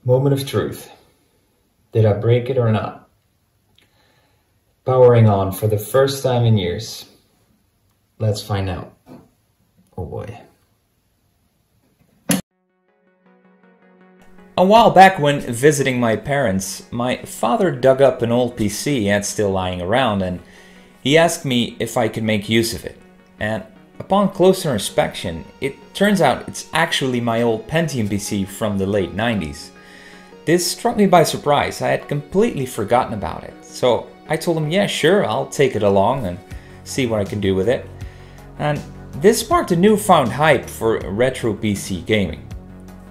Moment of truth. Did I break it or not? Powering on for the first time in years. Let's find out. Oh boy. A while back when visiting my parents, my father dug up an old PC he had still lying around and he asked me if I could make use of it. And upon closer inspection, it turns out it's actually my old Pentium PC from the late 90s. This struck me by surprise. I had completely forgotten about it. So I told him, yeah, sure, I'll take it along and see what I can do with it. And this sparked a newfound hype for retro PC gaming.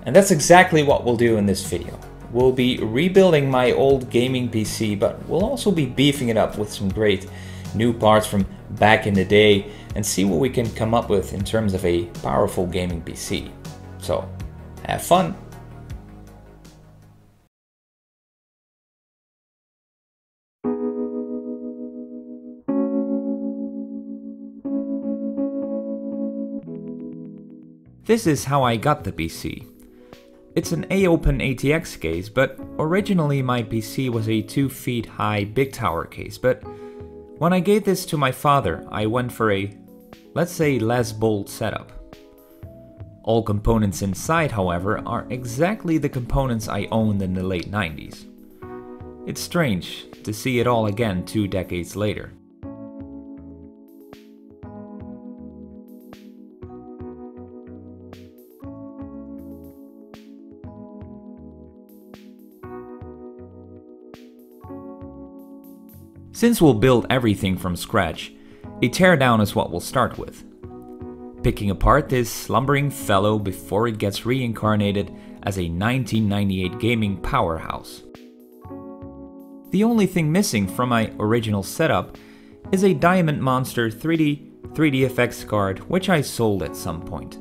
And that's exactly what we'll do in this video. We'll be rebuilding my old gaming PC, but we'll also be beefing it up with some great new parts from back in the day and see what we can come up with in terms of a powerful gaming PC. So, have fun! This is how I got the PC. It's an A-Open ATX case, but originally my PC was a 2 feet high big tower case, but when I gave this to my father, I went for a, let's say, less bold setup. All components inside, however, are exactly the components I owned in the late 90s. It's strange to see it all again 2 decades later. Since we'll build everything from scratch, a teardown is what we'll start with. Picking apart this slumbering fellow before it gets reincarnated as a 1998 gaming powerhouse. The only thing missing from my original setup is a Diamond Monster 3DFX card, which I sold at some point.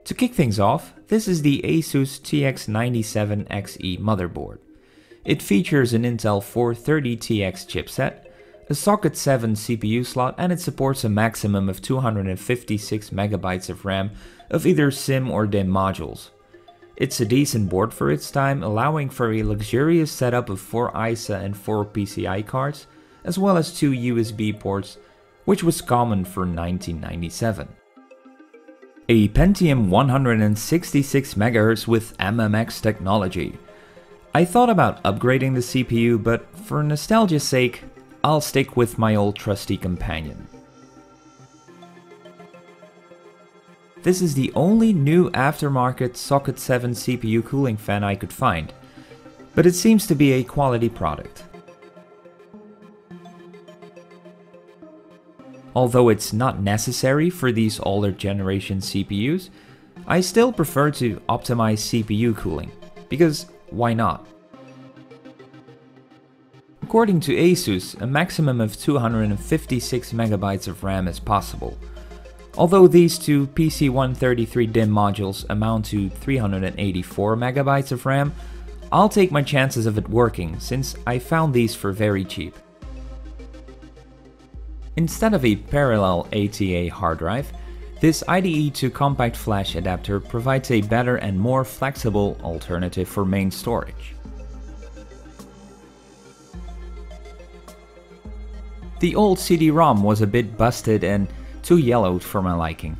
To kick things off, this is the Asus TX97XE motherboard. It features an Intel 430TX chipset, a socket 7 CPU slot, and it supports a maximum of 256 MB of RAM of either SIM or DIMM modules. It's a decent board for its time, allowing for a luxurious setup of 4 ISA and 4 PCI cards, as well as 2 USB ports, which was common for 1997. A Pentium 166MHz with MMX technology. I thought about upgrading the CPU, but for nostalgia's sake, I'll stick with my old trusty companion. This is the only new aftermarket Socket 7 CPU cooling fan I could find, but it seems to be a quality product. Although it's not necessary for these older generation CPUs, I still prefer to optimize CPU cooling, because why not? According to ASUS, a maximum of 256 MB of RAM is possible. Although these two PC133 DIMM modules amount to 384 MB of RAM, I'll take my chances of it working since I found these for very cheap. Instead of a parallel ATA hard drive, this IDE to compact flash adapter provides a better and more flexible alternative for main storage. The old CD-ROM was a bit busted and too yellowed for my liking.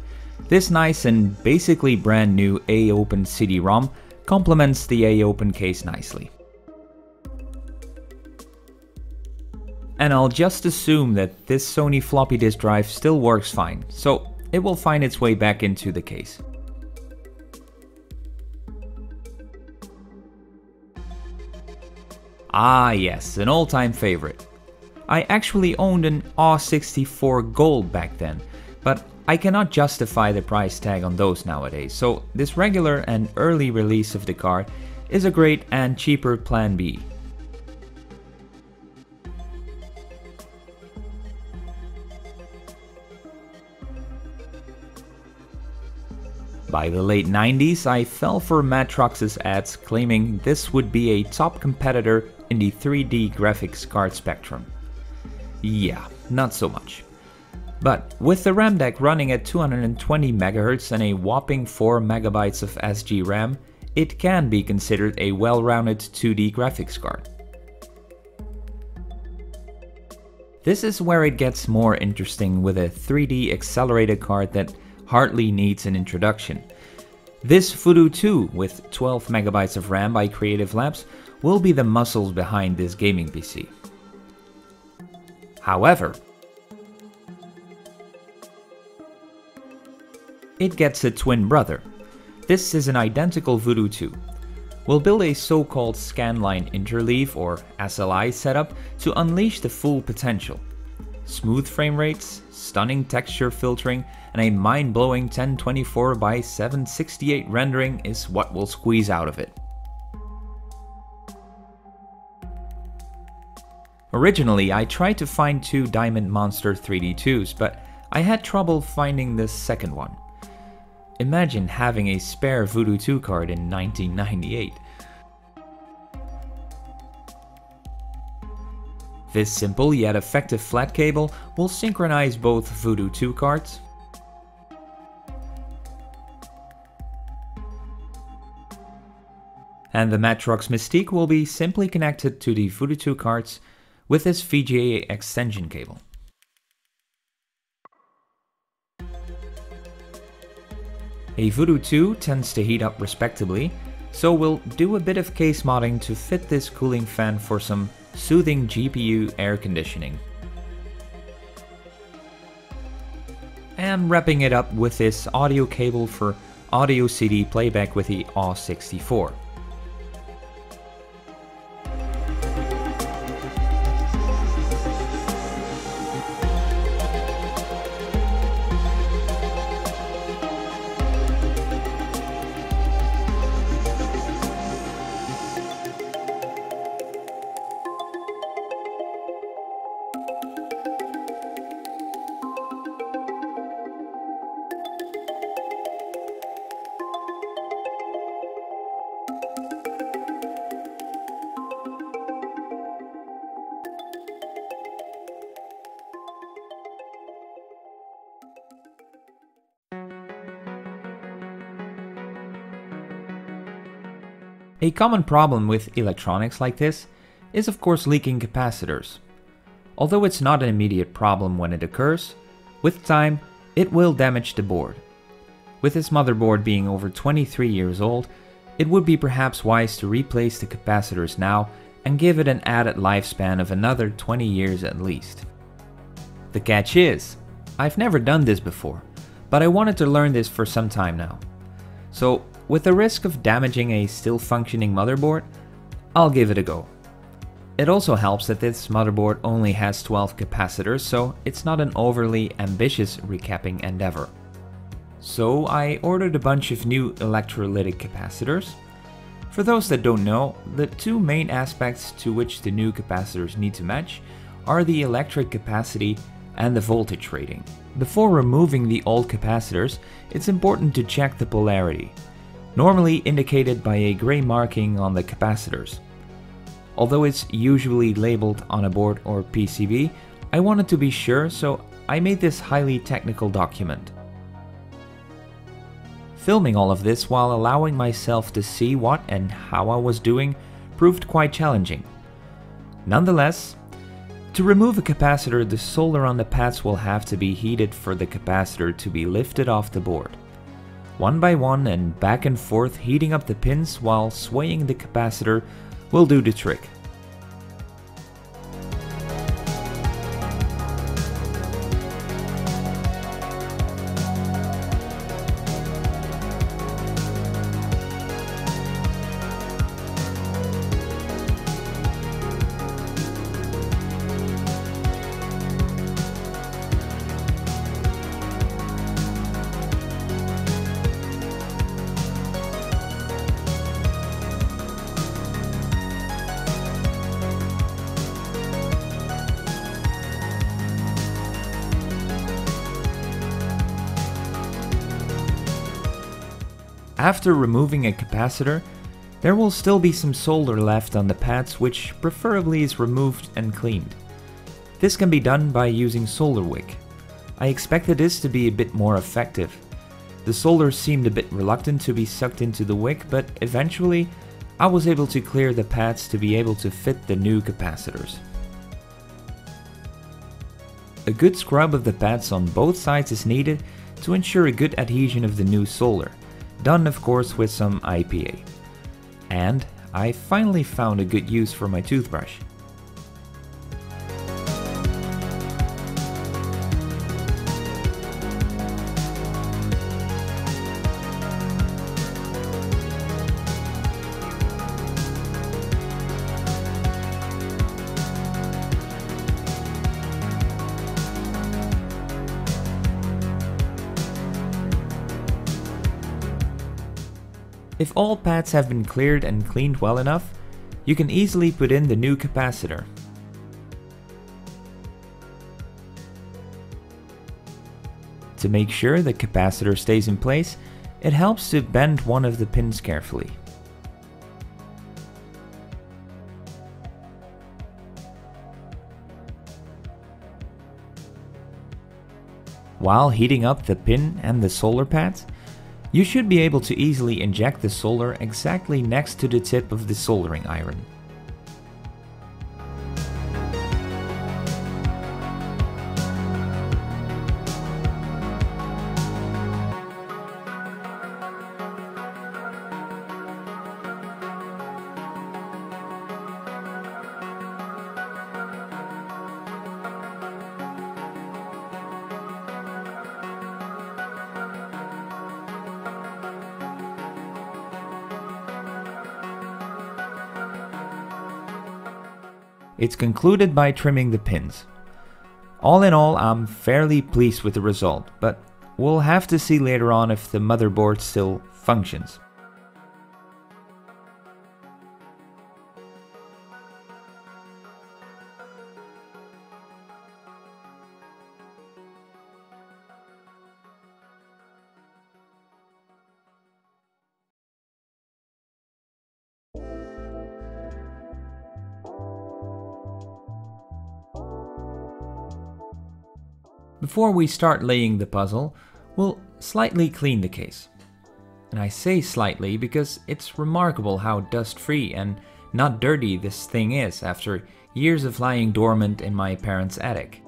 This nice and basically brand new A-Open CD-ROM complements the A-Open case nicely. And I'll just assume that this Sony floppy disk drive still works fine, so it will find its way back into the case. Ah yes, an all-time favorite. I actually owned an AW64 Gold back then, but I cannot justify the price tag on those nowadays, so this regular and early release of the card is a great and cheaper plan B. By the late 90s, I fell for Matrox's ads claiming this would be a top competitor in the 3D graphics card spectrum. Yeah, not so much. But with the RAM deck running at 220 MHz and a whopping 4 MB of SG RAM, it can be considered a well-rounded 2D graphics card. This is where it gets more interesting with a 3D accelerated card that hardly needs an introduction. This Voodoo 2 with 12 MB of RAM by Creative Labs will be the muscles behind this gaming PC. However, it gets a twin brother. This is an identical Voodoo 2. We'll build a so-called Skyline interleave or SLI setup to unleash the full potential. Smooth frame rates, stunning texture filtering, and a mind-blowing 1024x768 rendering is what we'll squeeze out of it. Originally, I tried to find two Diamond Monster 3D2s, but I had trouble finding the second one. Imagine having a spare Voodoo 2 card in 1998. This simple yet effective flat cable will synchronize both Voodoo 2 cards, and the Matrox Mystique will be simply connected to the Voodoo 2 cards with this VGA extension cable. A Voodoo 2 tends to heat up respectably, so we'll do a bit of case modding to fit this cooling fan for some soothing GPU air conditioning. And wrapping it up with this audio cable for audio CD playback with the AW64. A common problem with electronics like this is of course leaking capacitors. Although it's not an immediate problem when it occurs, with time it will damage the board. With this motherboard being over 23 years old, it would be perhaps wise to replace the capacitors now and give it an added lifespan of another 20 years at least. The catch is, I've never done this before, but I wanted to learn this for some time now. So, with the risk of damaging a still functioning motherboard, I'll give it a go. It also helps that this motherboard only has 12 capacitors, so it's not an overly ambitious recapping endeavor. So I ordered a bunch of new electrolytic capacitors. For those that don't know, the two main aspects to which the new capacitors need to match are the electric capacity and the voltage rating. Before removing the old capacitors, it's important to check the polarity, normally indicated by a gray marking on the capacitors. Although it's usually labeled on a board or PCB, I wanted to be sure, so I made this highly technical document. Filming all of this while allowing myself to see what and how I was doing proved quite challenging. Nonetheless, to remove a capacitor, the solder on the pads will have to be heated for the capacitor to be lifted off the board. One by one and back and forth, heating up the pins while swaying the capacitor will do the trick. After removing a capacitor, there will still be some solder left on the pads, which preferably is removed and cleaned. This can be done by using solder wick. I expected this to be a bit more effective. The solder seemed a bit reluctant to be sucked into the wick, but eventually I was able to clear the pads to be able to fit the new capacitors. A good scrub of the pads on both sides is needed to ensure a good adhesion of the new solder, done of course with some IPA. And I finally found a good use for my toothbrush. If all pads have been cleared and cleaned well enough, you can easily put in the new capacitor. To make sure the capacitor stays in place, it helps to bend one of the pins carefully. While heating up the pin and the solder pads, you should be able to easily inject the solder exactly next to the tip of the soldering iron. It's concluded by trimming the pins. All in all, I'm fairly pleased with the result, but we'll have to see later on if the motherboard still functions. Before we start laying the puzzle, we'll slightly clean the case. And I say slightly because it's remarkable how dust-free and not dirty this thing is after years of lying dormant in my parents' attic.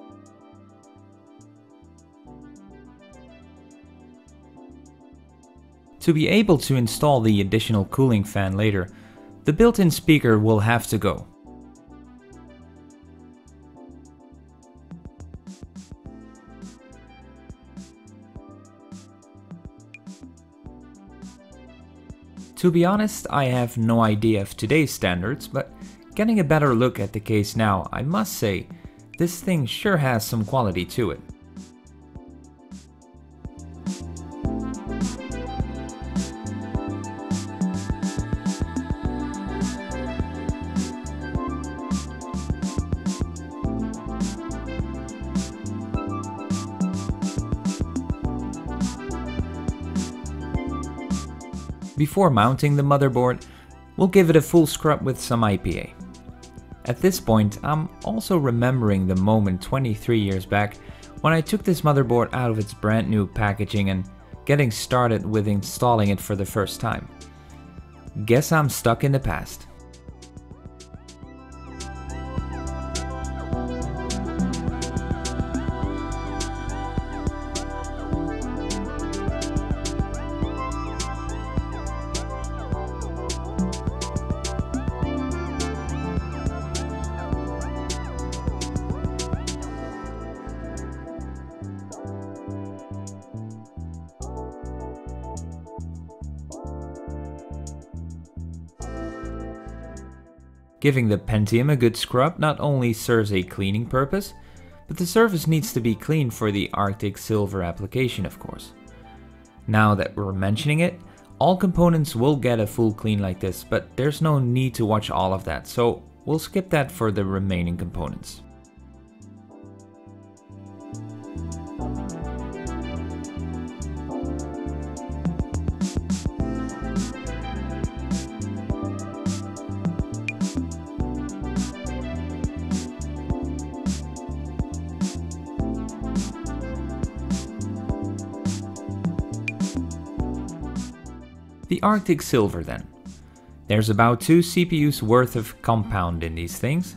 To be able to install the additional cooling fan later, the built-in speaker will have to go. To be honest, I have no idea of today's standards, but getting a better look at the case now, I must say, this thing sure has some quality to it. Before mounting the motherboard, we'll give it a full scrub with some IPA. At this point, I'm also remembering the moment 23 years back when I took this motherboard out of its brand new packaging and getting started with installing it for the first time. Guess I'm stuck in the past. Giving the Pentium a good scrub not only serves a cleaning purpose, but the surface needs to be cleaned for the Arctic Silver application, of course. Now that we're mentioning it, all components will get a full clean like this, but there's no need to watch all of that, so we'll skip that for the remaining components. The Arctic Silver then. There's about 2 CPUs worth of compound in these things.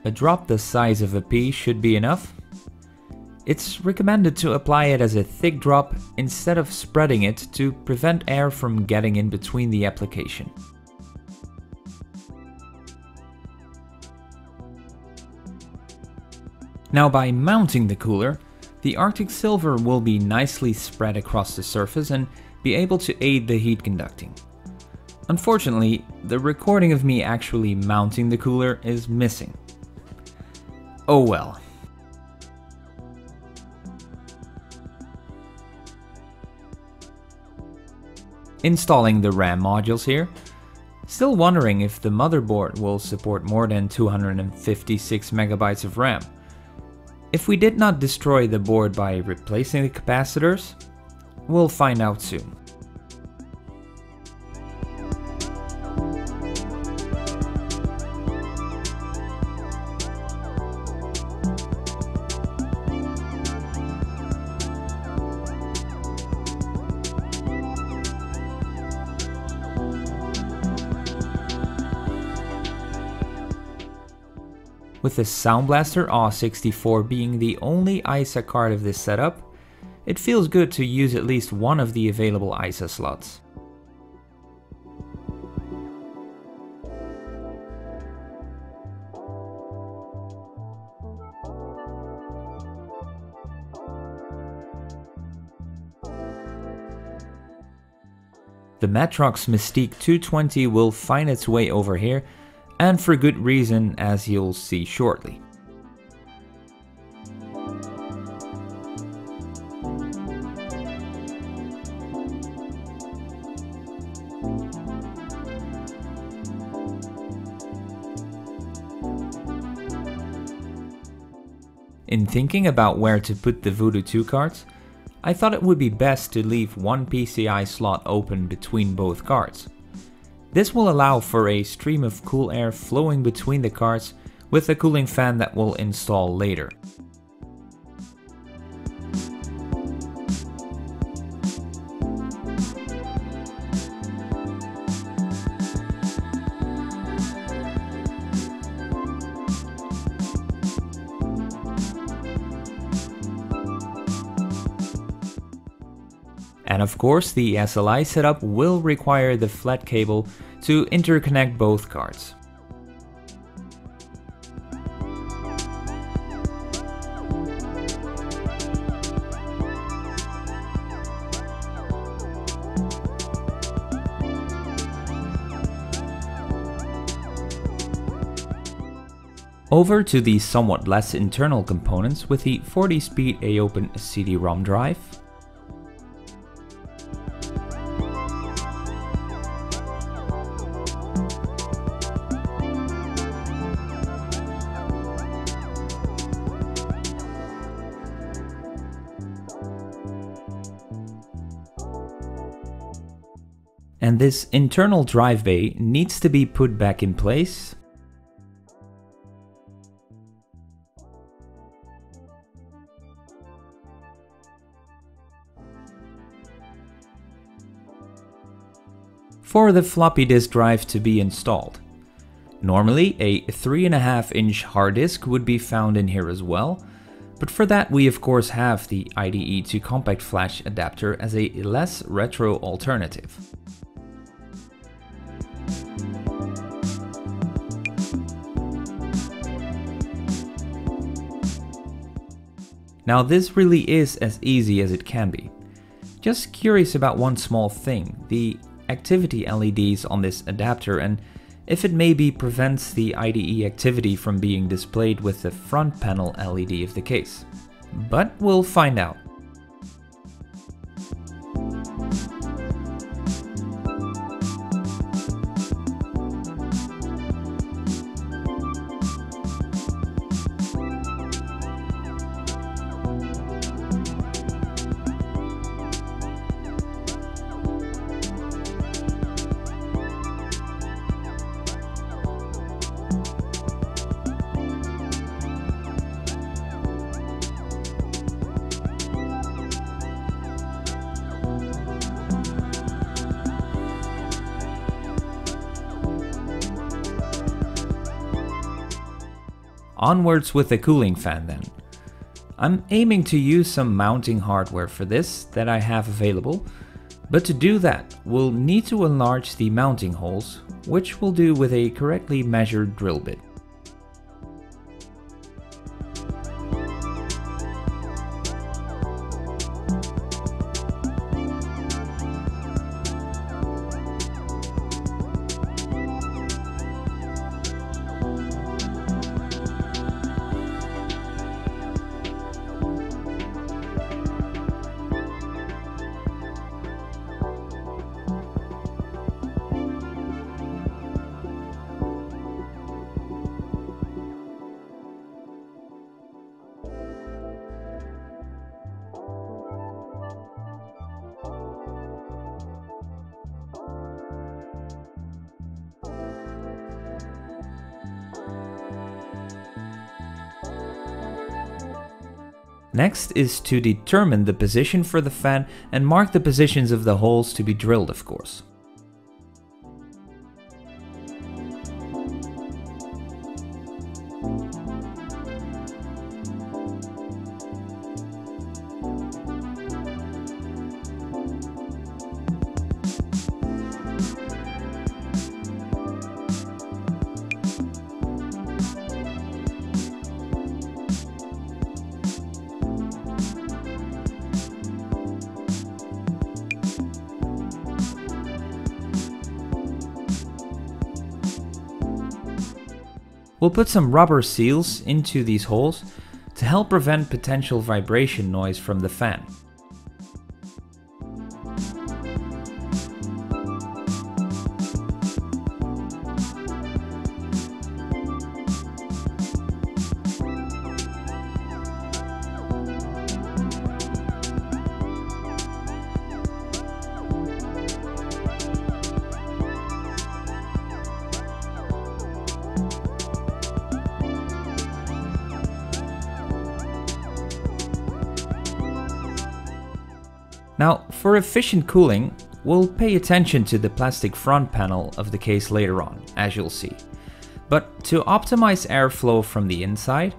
A drop the size of a pea should be enough. It's recommended to apply it as a thick drop instead of spreading it to prevent air from getting in between the application. Now by mounting the cooler, the Arctic Silver will be nicely spread across the surface and be able to aid the heat conducting. Unfortunately, the recording of me actually mounting the cooler is missing. Oh well. Installing the RAM modules here. Still wondering if the motherboard will support more than 256 megabytes of RAM. If we did not destroy the board by replacing the capacitors, we'll find out soon. With the Sound Blaster AW64 being the only ISA card of this setup, it feels good to use at least one of the available ISA slots. The Matrox Mystique 220 will find its way over here, and for good reason, as you'll see shortly. In thinking about where to put the Voodoo 2 cards, I thought it would be best to leave one PCI slot open between both cards. This will allow for a stream of cool air flowing between the cards with a cooling fan that we'll install later. And of course, the SLI setup will require the flat cable to interconnect both cards. Over to the somewhat less internal components with the 40-speed A-Open CD-ROM drive, and this internal drive bay needs to be put back in place. For the floppy disk drive to be installed. Normally a 3.5-inch hard disk would be found in here as well, but for that we of course have the IDE to compact flash adapter as a less retro alternative. Now this really is as easy as it can be. Just curious about one small thing, the activity LEDs on this adapter and if it maybe prevents the IDE activity from being displayed with the front panel LED of the case. But we'll find out. Onwards with the cooling fan then. I'm aiming to use some mounting hardware for this that I have available, but to do that we'll need to enlarge the mounting holes, which we'll do with a correctly measured drill bit. Next is to determine the position for the fan and mark the positions of the holes to be drilled, of course. We'll put some rubber seals into these holes to help prevent potential vibration noise from the fan. Now, for efficient cooling, we'll pay attention to the plastic front panel of the case later on, as you'll see. But to optimize airflow from the inside,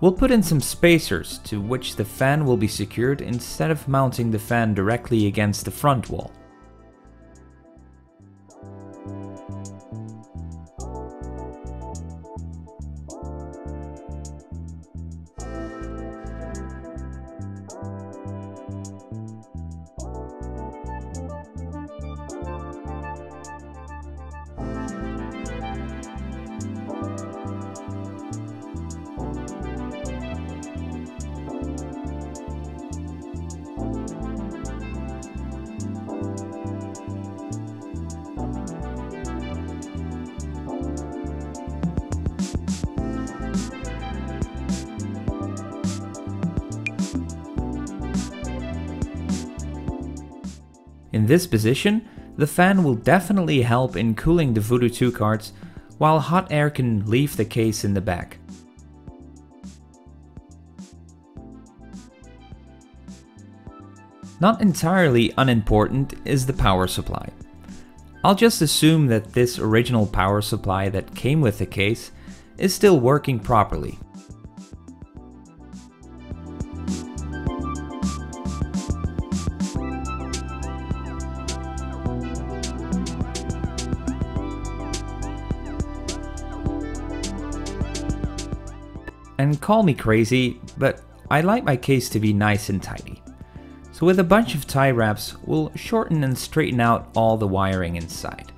We'll put in some spacers to which the fan will be secured instead of mounting the fan directly against the front wall. In this position, the fan will definitely help in cooling the Voodoo 2 cards, while hot air can leave the case in the back. Not entirely unimportant is the power supply. I'll just assume that this original power supply that came with the case is still working properly. And call me crazy, but I like my case to be nice and tidy. So with a bunch of tie wraps, we'll shorten and straighten out all the wiring inside.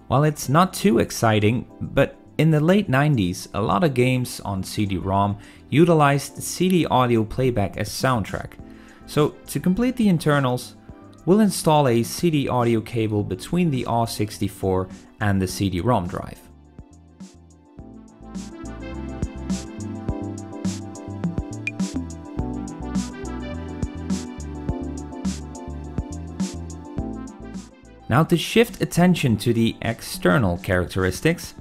While it's not too exciting, but in the late 90s, a lot of games on CD-ROM utilized CD audio playback as soundtrack. So to complete the internals, we'll install a CD audio cable between the AW64 and the CD-ROM drive. Now to shift attention to the external characteristics,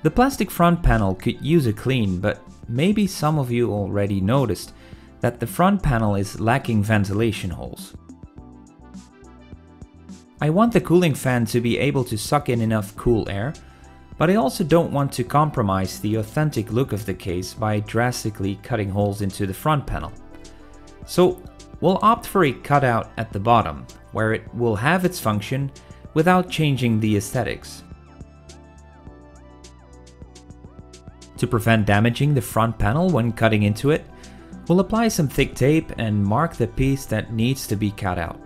the plastic front panel could use a clean, but maybe some of you already noticed that the front panel is lacking ventilation holes. I want the cooling fan to be able to suck in enough cool air, but I also don't want to compromise the authentic look of the case by drastically cutting holes into the front panel. So we'll opt for a cutout at the bottom, where it will have its function without changing the aesthetics. To prevent damaging the front panel when cutting into it, we'll apply some thick tape and mark the piece that needs to be cut out.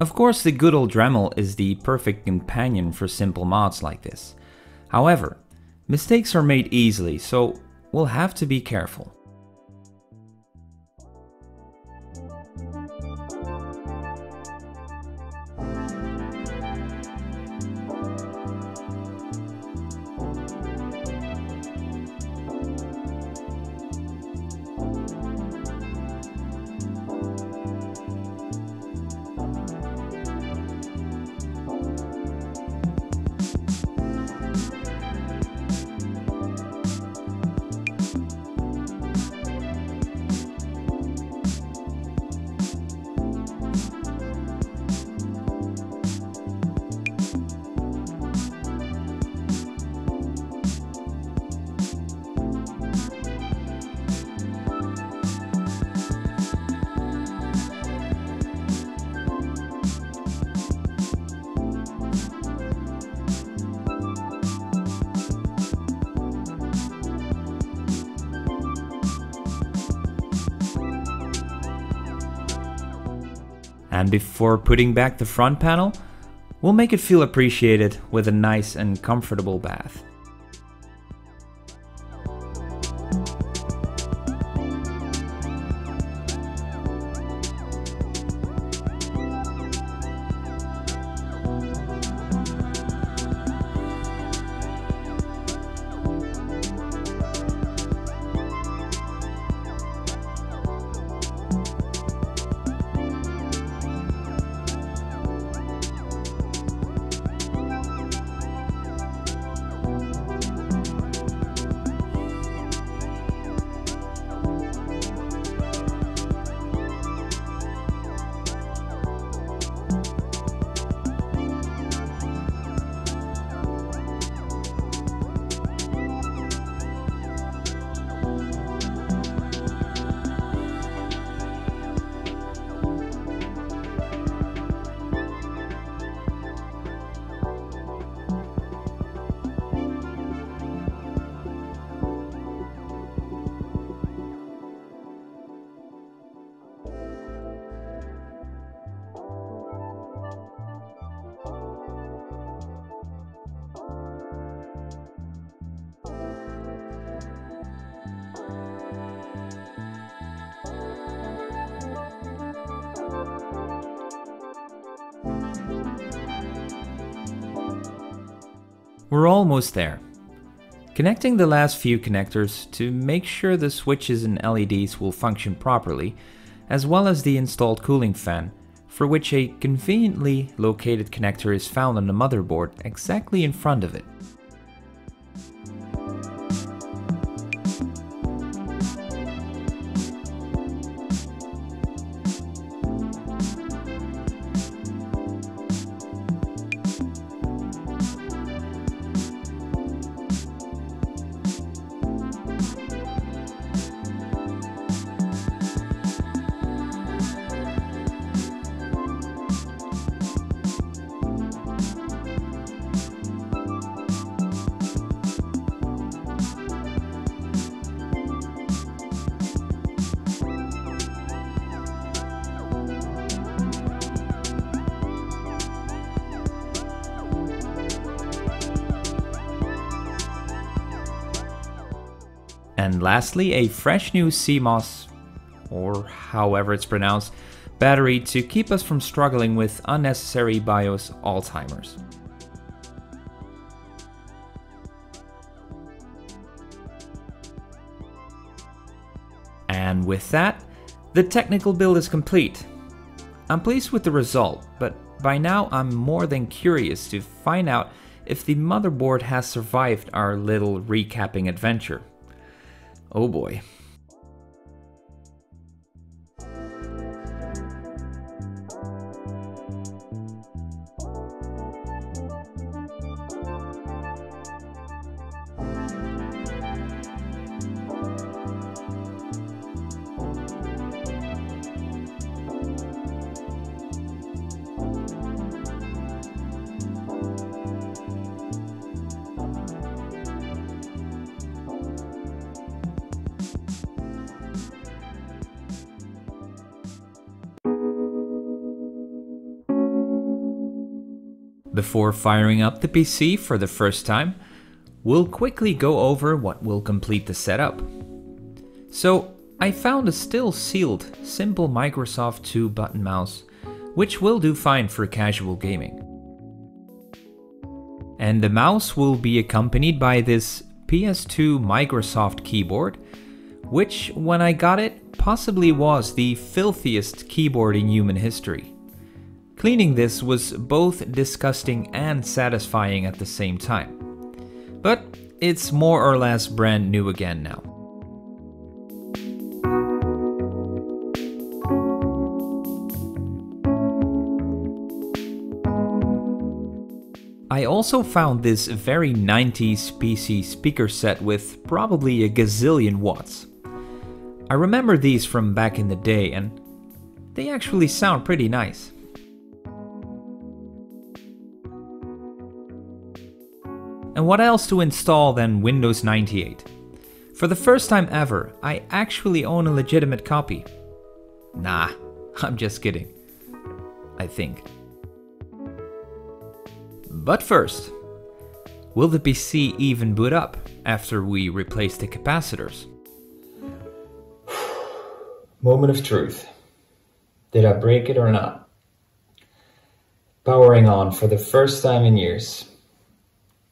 Of course, the good old Dremel is the perfect companion for simple mods like this. However, mistakes are made easily, so we'll have to be careful. And before putting back the front panel, we'll make it feel appreciated with a nice and comfortable bath. We're almost there. Connecting the last few connectors to make sure the switches and LEDs will function properly, as well as the installed cooling fan, for which a conveniently located connector is found on the motherboard exactly in front of it. And lastly, a fresh new CMOS, or however it's pronounced, battery to keep us from struggling with unnecessary BIOS Alzheimer's. And with that, the technical build is complete. I'm pleased with the result, but by now I'm more than curious to find out if the motherboard has survived our little recapping adventure. Oh boy. Before firing up the PC for the first time, we'll quickly go over what will complete the setup. So, I found a still sealed, simple Microsoft 2-button mouse, which will do fine for casual gaming. And the mouse will be accompanied by this PS2 Microsoft keyboard, which, when I got it, possibly was the filthiest keyboard in human history. Cleaning this was both disgusting and satisfying at the same time. But it's more or less brand new again now. I also found this very 90s PC speaker set with probably a gazillion watts. I remember these from back in the day and they actually sound pretty nice. And what else to install than Windows 98? For the first time ever, I actually own a legitimate copy. Nah, I'm just kidding. I think. But first, will the PC even boot up after we replace the capacitors? Moment of truth. Did I break it or not? Powering on for the first time in years.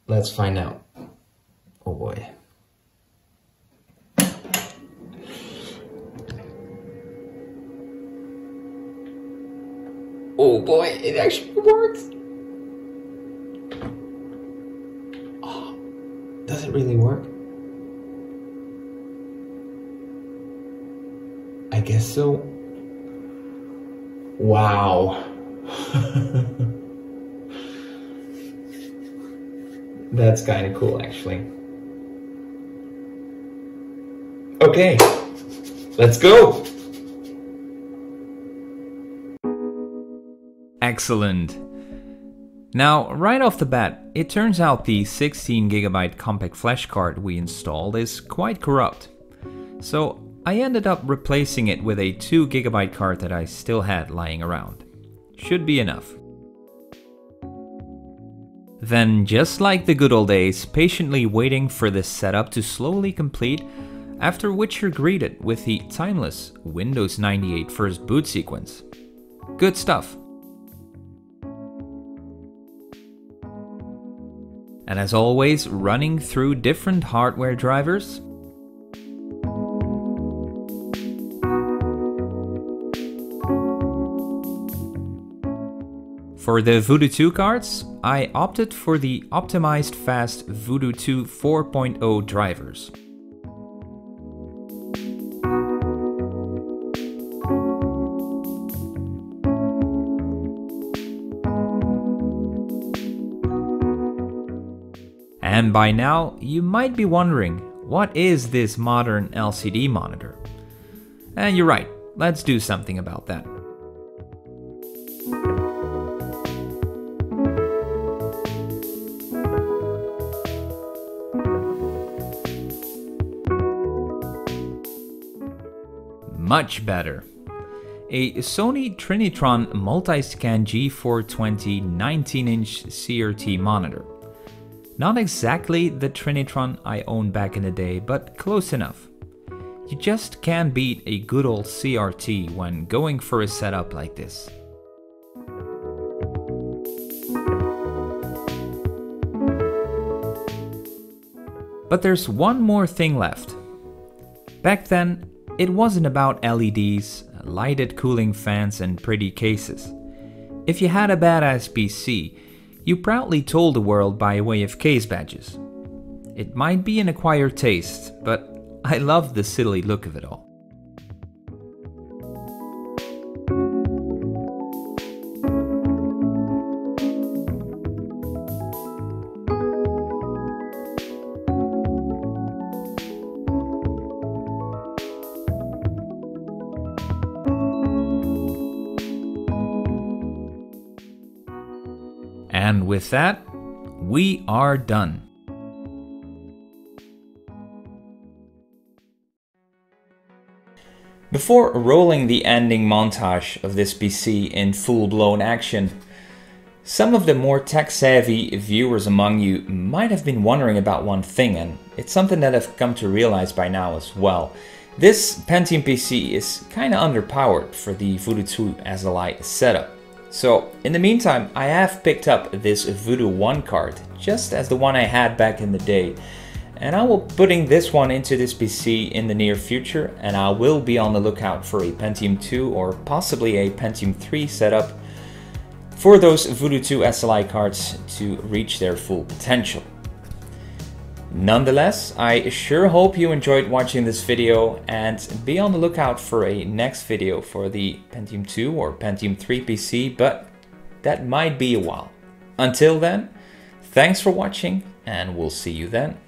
Let's find out. Oh boy. Oh boy, it actually works! Oh, does it really work? I guess so. Wow. That's kind of cool, actually. Okay, let's go. Excellent. Now, right off the bat, it turns out the 16GB compact flash card we installed is quite corrupt. So I ended up replacing it with a 2GB card that I still had lying around. Should be enough. Then, just like the good old days, patiently waiting for this setup to slowly complete, after which you're greeted with the timeless Windows 98 first boot sequence. Good stuff. And as always, running through different hardware drivers. For the Voodoo 2 cards, I opted for the optimized fast Voodoo 2 4.0 drivers. And by now, you might be wondering, what is this modern LCD monitor? And you're right, let's do something about that. Much better. A Sony Trinitron Multiscan G420 19-inch CRT monitor. Not exactly the Trinitron I owned back in the day, but close enough. You just can't beat a good old CRT when going for a setup like this. But there's one more thing left. Back then, it wasn't about LEDs, lighted cooling fans and pretty cases. If you had a badass PC, you proudly told the world by way of case badges. It might be an acquired taste, but I love the silly look of it all. And with that, we are done. Before rolling the ending montage of this PC in full-blown action, some of the more tech-savvy viewers among you might have been wondering about one thing, and it's something that I've come to realize by now as well. This Pentium PC is kinda underpowered for the Voodoo 2 SLI setup. So, in the meantime, I have picked up this Voodoo 1 card, just as the one I had back in the day. And I will be putting this one into this PC in the near future, and I will be on the lookout for a Pentium 2 or possibly a Pentium 3 setup for those Voodoo 2 SLI cards to reach their full potential. Nonetheless, I sure hope you enjoyed watching this video, and be on the lookout for a next video for the Pentium 2 or Pentium 3 PC, but that might be a while. Until then, thanks for watching, and we'll see you then.